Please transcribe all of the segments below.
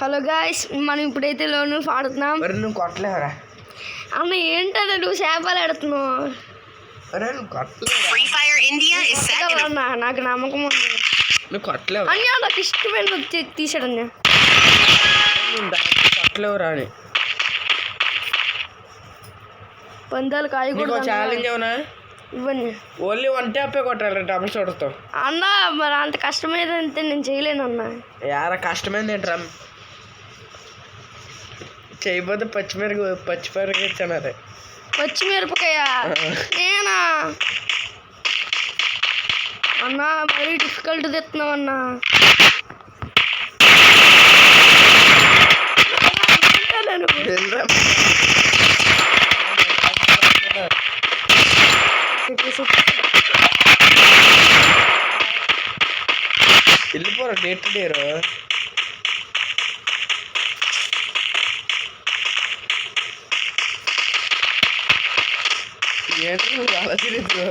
Hello guys, మనం ఇప్పుడైతే loan ఆడుతున్నాం. నువ్వు కొట్టలేవరా అన్న? ఏంటన్నా నువ్వు చేపలు ఆడుతున్నావు? నాకు నమ్మకం ఉంది. నువ్వు కొట్టలేవు అయ్యా, నాకు ఇష్టమైన తీసాడు అన్న. కొట్టలేవురా అని పందాలు కాయకూడదు. ఛాలెంజ్ ఏమన్నా ఇవ్వండి. ఓన్లీ 1 ట్యాపే కొట్టాలి డబుల్ షాట్తో అన్న. మరి అంత కష్టమైందంటే నేను చేయలేను అన్న. యారా కష్టమైంది ఏంట్రా? చేయబోతే పచ్చిమిరపకాయ ఇచ్చాను. అదే పచ్చిమిరపకాయ నేనా అన్నా? మరీ డిఫికల్ట్ తెస్తున్నావు అన్నా. వెళ్ళిపోరా డేట్ డేరు. ఏంటి అలా తిరిగి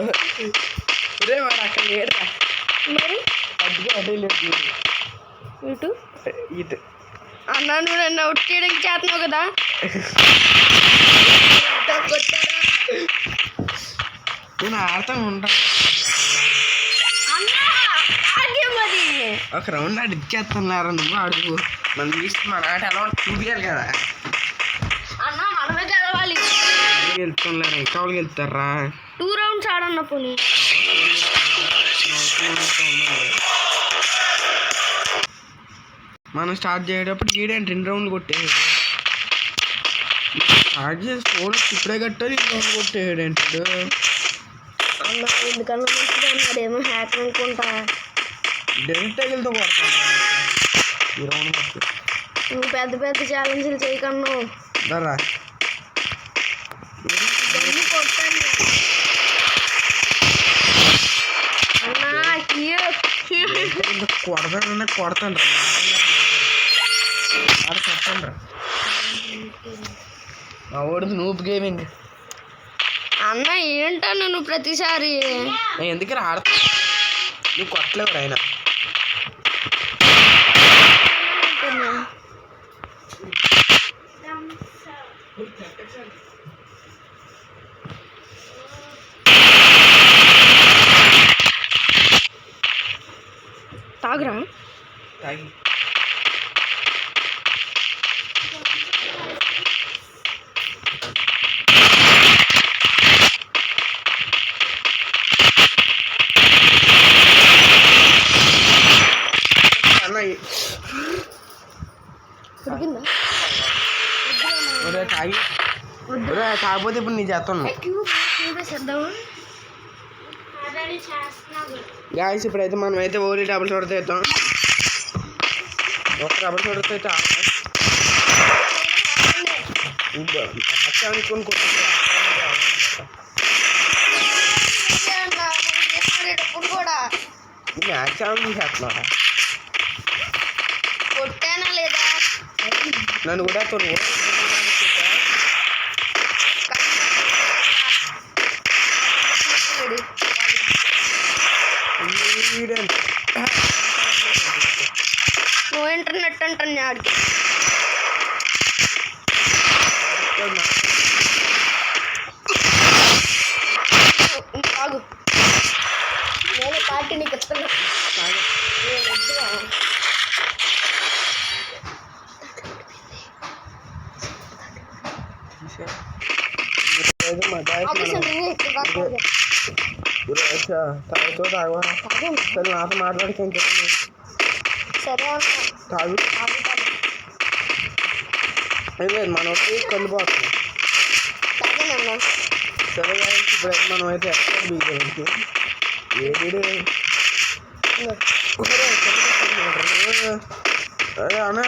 రే వాడు అక్కడ లేడురా. మరి అడ్డుగా అదే లేదు ఇటు ఇటు అన్నా. నువ్వు నన్ను అవుట్ చేయడానికి చేస్తున్నావు కదా. నేను ఆడతాను ఉంటాను. ఒక రౌండ్ ఆడి ఇచ్చేస్తాను లేరా. నువ్వు అడుగు. మనం తీసి మన ఆట ఎలా చూపించాలి కదా. అన్నా మనమే గెలవాలి. వెళ్తాను లేరా. ఇంకా వాళ్ళకి వెళ్తారా? 2 రౌండ్స్ ఆడన్న పోనీ. మనం స్టార్ట్ చేసేటప్పుడు గీడండి 2 రౌండ్లు కొట్టేది. స్టార్ట్ చేసి ఫోన్ ఇప్పుడే కట్టాలి. 2 రౌండ్లు కొట్టేయడు ఏంటాడు అన్న. ఎందుకన్నా మంచిగా అన్నాడేమో హ్యాక్ అనుకుంటా. డైరెక్ట్ టైగిల్తో కొడతాను ఈ రౌండ్ కొట్టి. నువ్వు పెద్ద పెద్ద ఛాలెంజ్లు చేయకన్నా. దరా కొట్టాను అన్నా. కొడతాను రా. మా ఓడిది నూప్ గేమింగ్ అన్న. ఏంటన్నా నువ్వు ప్రతిసారి ఎందుకు ఆడతా? నువ్వు కొట్టలేవు ఆయన. తాగురా. తాగి కాకపోతే ఇప్పుడు నీ చేస్తాను గాయస్. ఇప్పుడైతే మనం అయితే ఓన్లీ డబుల్ షాట్ తెస్తాం. ఒక డబుల్ షాట్ అయితే అనుకుని మ్యాచ్ చేస్తున్నారా? కొట్టానా లేదా? నన్ను కూడా నువ్వు ఇంటర్నెట్ అంటాను ఆడికి. కాదు, నేను పార్టీ నీకు ఇస్తాను. నాతో మాట్లాడుతాను చెప్పండి. సరే తాగు. లేదు మన వెళ్ళిపోతుంది. సరే కానీ ఇప్పుడైతే మనం అయితే ఎక్కడ బీజేపీ అరే అన్నా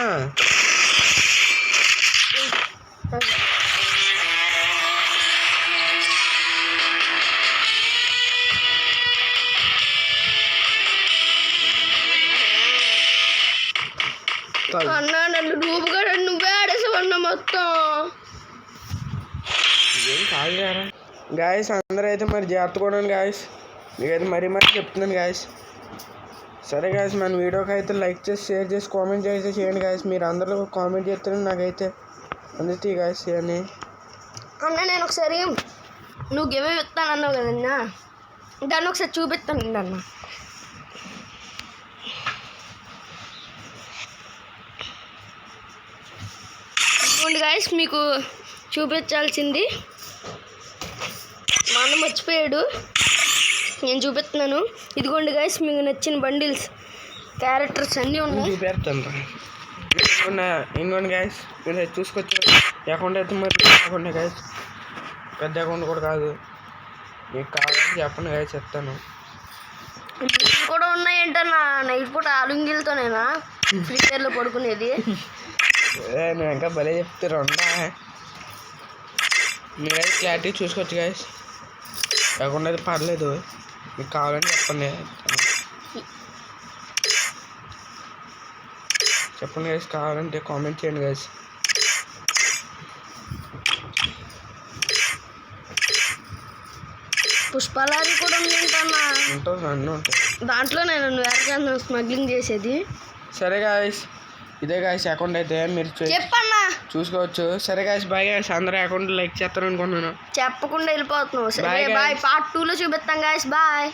అన్నా. నన్ను డూబుగా నువ్వే ఆడేసావన్నా మొత్తం. గాయస్ అందరూ అయితే మరి జాగ్రత్త కూడా గాయస్. మీకైతే మరీ చెప్తున్నాను గాయస్. సరే గాయస్, మన వీడియోకి అయితే లైక్ చేసి షేర్ చేసి కామెంట్ అయితే చేయండి గాయస్. మీరు అందరూ కామెంట్ చేస్తే నాకైతే అందుతాయి గాయస్ అని. అన్న నేను ఒకసారి నువ్వు గేమే ఇస్తాను అన్నావు కదన్నా, దాన్ని ఒకసారి చూపిస్తాను అన్న. ఇదిగోండి గాయస్, మీకు చూపించాల్సింది మా అన్న మర్చిపోయాడు, నేను చూపిస్తున్నాను. ఇదిగోండి గాయస్, మీకు నచ్చిన బండిల్స్ క్యారెక్టర్స్ అన్నీ ఉన్నాయి. చూపెడతాను. ఇంకోండి గాయస్, మీరు చూసుకొచ్చు అకౌంట్ అయితే మరి అకౌంట్ గాయస్, పెద్ద అకౌంట్ కూడా కాదు. మీకు కావాలని చెప్పండి గాయస్, చెప్తాను. కూడా ఉన్నాయంటన్నా, నైట్ పూట ఆలుంగిలతోనేనా ఫ్రీ ఫైర్లో పడుకునేది. నువ్వు ఇంకా భలే చెప్తారు. మీరైతే క్లారిటీ చూసుకోవచ్చు గాయస్, అకౌంట్ అయితే పర్లేదు. మీకు కావాలని చెప్పండి గైస్, కావాలంటే కామెంట్ చేయండి గైస్. పుష్పలారి కూడా ఉందంటన్నా, ఉంటుంది, అన్నీ ఉంటాయి దాంట్లో. నేను వేరే స్మగ్లింగ్ చేసేది. సరే గాయస్, ఇదే గాయస్ అకౌంట్ అయితే మీరు చెప్పన్నా చూసుకోవచ్చు. సరే గాయస్, బాయ్ గాయస్. అందరూ అకౌంట్ లైక్ చేస్తారు అనుకుంటున్నాను. చెప్పకుండా వెళ్ళిపోతున్నావు. సరే బాయ్, పార్ట్ 2లో చూపిస్తాం గాయస్, బాయ్.